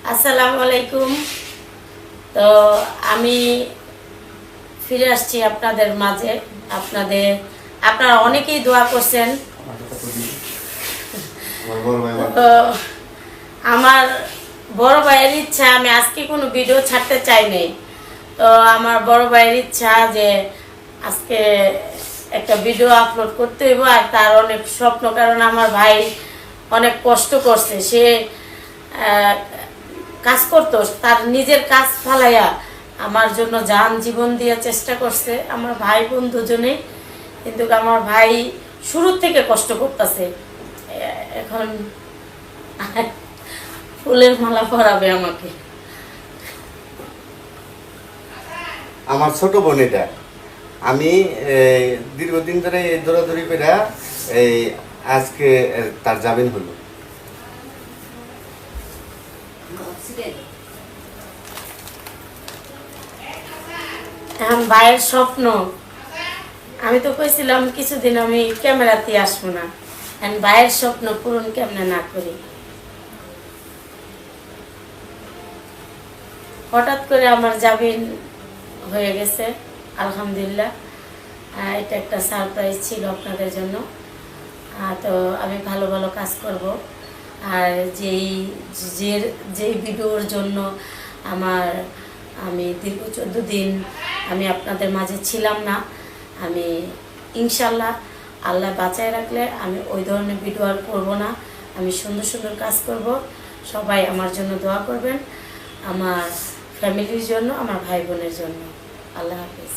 আসসালামু আলাইকুম। তো আমি ফিরে আসছি আপনাদের মাঝে। আপনারা অনেকেই দোয়া করছেন। তো আমার বড় ভাইয়ের ইচ্ছা, আমি আজকে কোনো ভিডিও ছাড়তে চাই নাই। তো আমার বড় ভাইয়ের ইচ্ছা যে আজকে একটা ভিডিও আপলোড করতে হইব, আর তার অনেক স্বপ্ন, কারণ আমার ভাই অনেক কষ্ট করছে। সে কাজ করতো, তার নিজের কাজ ফালাইয়া আমার জন্য জান জীবন দিয়ে চেষ্টা করছে, আমার ভাই বোন দুজনেই। কিন্তু আমার ভাই শুরুর থেকে কষ্ট করতেছে। এখন ফুলের মালা পরাবে আমাকে। আমার ছোট বোন এটা। আমি দীর্ঘদিন ধরে এই দৌড়াদৌড়ি করে এই আজকে তার জামিন হলো। এখন ভাইয়ের স্বপ্ন, আমি তো কইছিলাম কিছুদিন আমি ক্যামেরাতে আসবো না। এখন ভাইয়ের স্বপ্ন পূরণ কেমনে না করি। হঠাৎ করে আমার জামিন হয়ে গেছে, আলহামদুলিল্লাহ। এটা একটা সারপ্রাইজ ছিল আপনাদের জন্য। তো আমি ভালো ভালো কাজ করব। আর যেই ভিডিওর জন্য আমি দীর্ঘ 14 দিন আমি আপনাদের মাঝে ছিলাম না, আমি ইনশাল্লাহ আল্লাহ বাঁচায় রাখলে আমি ওই ধরনের ভিডিও আর করবো না। আমি সুন্দর সুন্দর কাজ করব। সবাই আমার জন্য দোয়া করবেন, আমার ফ্যামিলির জন্য, আমার ভাই বোনের জন্য। আল্লাহ হাফেজ।